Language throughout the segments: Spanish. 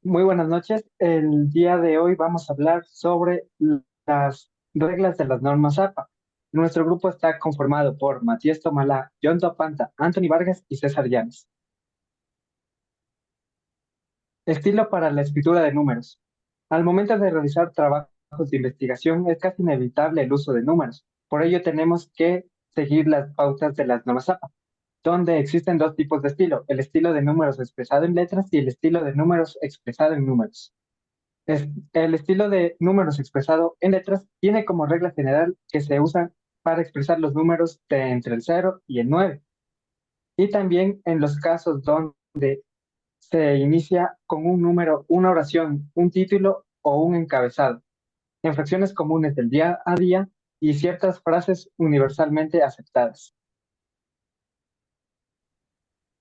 Muy buenas noches. El día de hoy vamos a hablar sobre las reglas de las normas APA. Nuestro grupo está conformado por Matías Tomalá, John Panta, Anthony Vargas y César Llanes. Estilo para la escritura de números. Al momento de realizar trabajos de investigación es casi inevitable el uso de números. Por ello tenemos que seguir las pautas de las normas APA, donde existen dos tipos de estilo: el estilo de números expresado en letras y el estilo de números expresado en números. El estilo de números expresado en letras tiene como regla general que se usa para expresar los números de entre el 0 y el 9, y también en los casos donde se inicia con un número, una oración, un título o un encabezado, en fracciones comunes del día a día y ciertas frases universalmente aceptadas.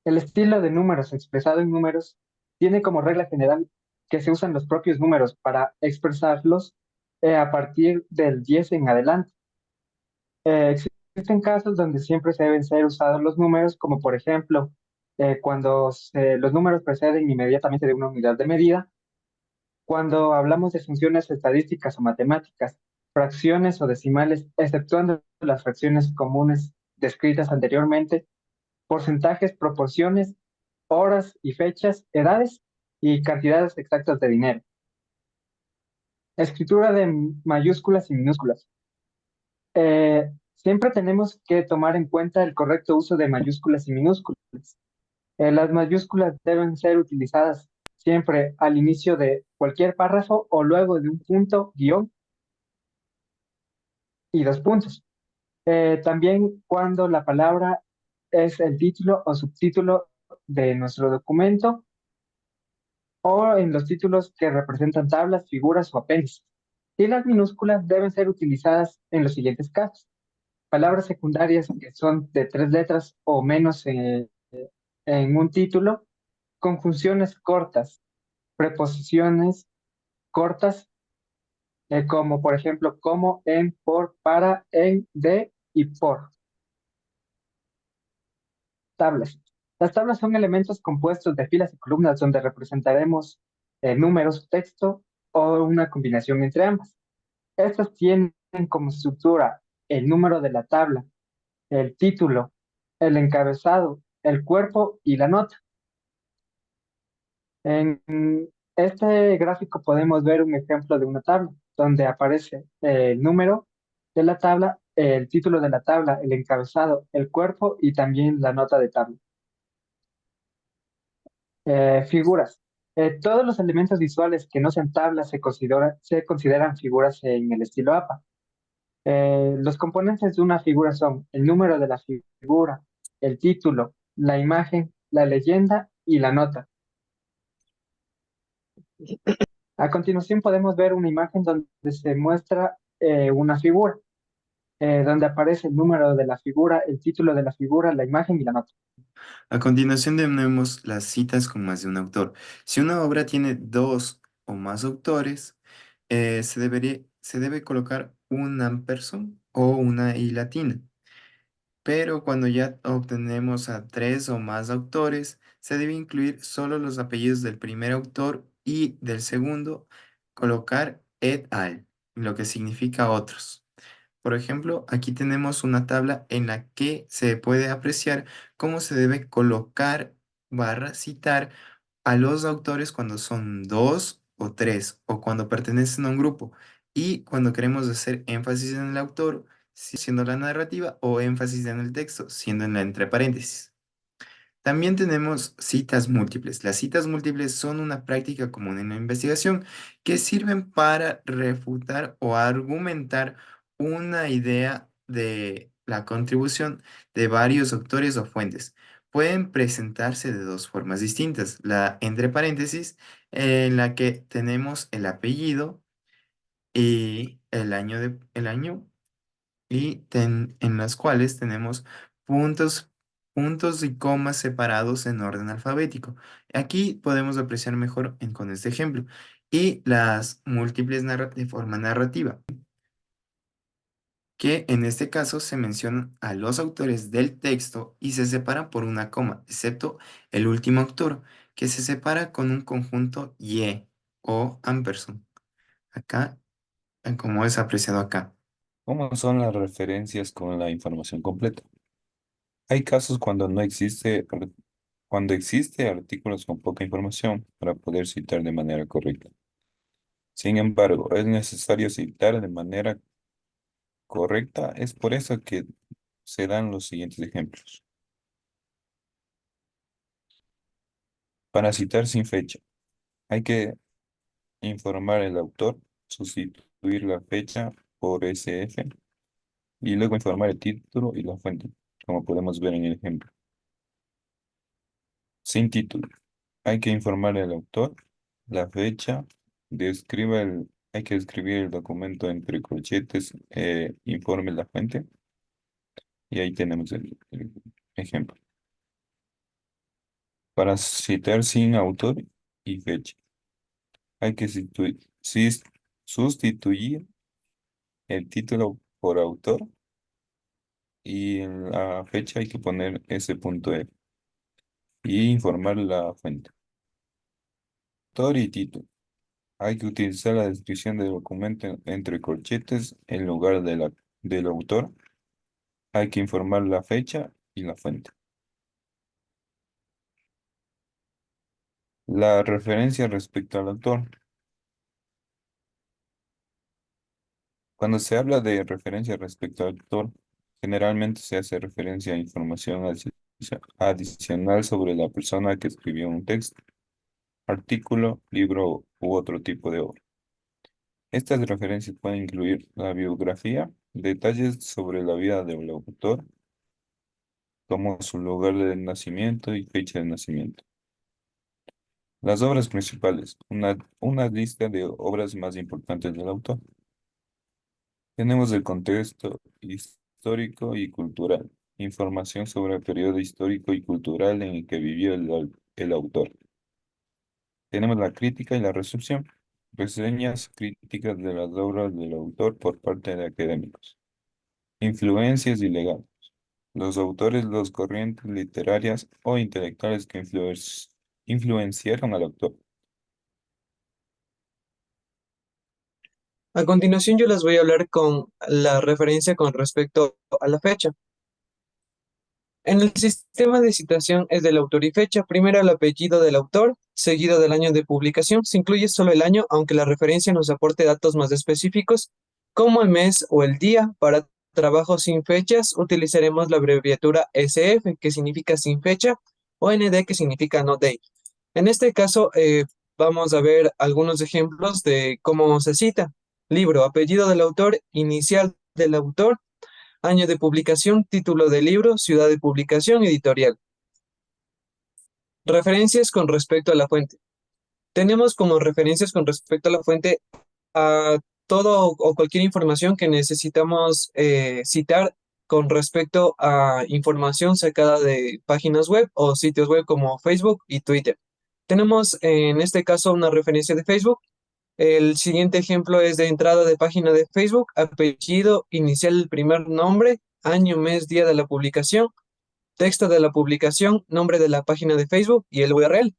El estilo de números expresado en números tiene como regla general que se usan los propios números para expresarlos a partir del 10 en adelante. Existen casos donde siempre se deben ser usados los números, como por ejemplo cuando los números preceden inmediatamente de una unidad de medida, cuando hablamos de funciones estadísticas o matemáticas, fracciones o decimales, exceptuando las fracciones comunes descritas anteriormente, porcentajes, proporciones, horas y fechas, edades y cantidades exactas de dinero. Escritura de mayúsculas y minúsculas. Siempre tenemos que tomar en cuenta el correcto uso de mayúsculas y minúsculas. Las mayúsculas deben ser utilizadas siempre al inicio de cualquier párrafo o luego de un punto, guión y dos puntos. También cuando la palabra es el título o subtítulo de nuestro documento, o en los títulos que representan tablas, figuras o apéndices. Y las minúsculas deben ser utilizadas en los siguientes casos: palabras secundarias que son de tres letras o menos en un título, conjunciones cortas, preposiciones cortas, como por ejemplo como, en, por, para, en, de y por. Tablas. Las tablas son elementos compuestos de filas y columnas donde representaremos números, texto o una combinación entre ambas. Estas tienen como estructura el número de la tabla, el título, el encabezado, el cuerpo y la nota. En este gráfico podemos ver un ejemplo de una tabla donde aparece el número de la tabla, el título de la tabla, el encabezado, el cuerpo y también la nota de tabla. Figuras. Todos los elementos visuales que no sean tablas se consideran figuras en el estilo APA. Los componentes de una figura son el número de la figura, el título, la imagen, la leyenda y la nota. A continuación podemos ver una imagen donde se muestra una figura, donde aparece el número de la figura, el título de la figura, la imagen y la nota. A continuación tenemos las citas con más de un autor. Si una obra tiene dos o más autores, se debe colocar un ampersand o una i latina. Pero cuando ya obtenemos a tres o más autores, se debe incluir solo los apellidos del primer autor y del segundo, colocar et al, lo que significa otros. Por ejemplo, aquí tenemos una tabla en la que se puede apreciar cómo se debe colocar barra citar a los autores cuando son dos o tres o cuando pertenecen a un grupo y cuando queremos hacer énfasis en el autor, siendo la narrativa, o énfasis en el texto, siendo en la entre paréntesis. También tenemos citas múltiples. Las citas múltiples son una práctica común en la investigación que sirven para refutar o argumentar una idea de la contribución de varios autores o fuentes. Pueden presentarse de dos formas distintas. La entre paréntesis, en la que tenemos el apellido y el año y en las cuales tenemos puntos, puntos y comas separados en orden alfabético. Aquí podemos apreciar mejor con este ejemplo. Y las múltiples de forma narrativa, que en este caso se mencionan a los autores del texto y se separan por una coma, excepto el último autor, que se separa con un conjunto y o ampersand. Acá, como es apreciado acá. ¿Cómo son las referencias con la información completa? Hay casos cuando no existe, cuando existe artículos con poca información para poder citar de manera correcta. Sin embargo, es necesario citar de manera correcta. Es por eso que se dan los siguientes ejemplos. Para citar sin fecha, hay que informar el autor, sustituir la fecha por SF y luego informar el título y la fuente, como podemos ver en el ejemplo. Sin título, hay que informar el autor, la fecha, hay que escribir el documento entre corchetes, informe la fuente, y ahí tenemos el ejemplo. Para citar sin autor y fecha, hay que sustituir el título por autor y en la fecha hay que poner S.E y informar la fuente. Autor y título. Hay que utilizar la descripción del documento entre corchetes en lugar del autor. Hay que informar la fecha y la fuente. La referencia respecto al autor. Cuando se habla de referencia respecto al autor, generalmente se hace referencia a información adicional sobre la persona que escribió un texto, artículo, libro u otro tipo de obra. Estas referencias pueden incluir la biografía, detalles sobre la vida del autor, como su lugar de nacimiento y fecha de nacimiento. Las obras principales, una lista de obras más importantes del autor. Tenemos el contexto histórico y cultural, información sobre el periodo histórico y cultural en el que vivió el autor. Tenemos la crítica y la recepción, reseñas críticas de las obras del autor por parte de académicos. Influencias y legados. Los autores, los corrientes literarias o intelectuales que influenciaron al autor. A continuación yo les voy a hablar con la referencia con respecto a la fecha. En el sistema de citación es del autor y fecha, primero el apellido del autor, seguido del año de publicación. Se incluye solo el año, aunque la referencia nos aporte datos más específicos, como el mes o el día. Para trabajos sin fechas utilizaremos la abreviatura SF, que significa sin fecha, o ND, que significa no date. En este caso, vamos a ver algunos ejemplos de cómo se cita. Libro, apellido del autor, inicial del autor, año de publicación, título del libro, ciudad de publicación, editorial. Referencias con respecto a la fuente. Tenemos como referencias con respecto a la fuente a todo o cualquier información que necesitamos citar con respecto a información sacada de páginas web o sitios web como Facebook y Twitter. Tenemos en este caso una referencia de Facebook. El siguiente ejemplo es de entrada de página de Facebook, apellido, inicial del primer nombre, año, mes, día de la publicación, texto de la publicación, nombre de la página de Facebook y el URL.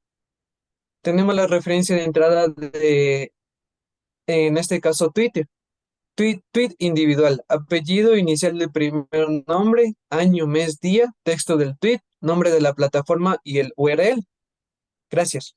Tenemos la referencia de entrada de, en este caso, Twitter. Tweet individual, apellido, inicial del primer nombre, año, mes, día, texto del tweet, nombre de la plataforma y el URL. Gracias.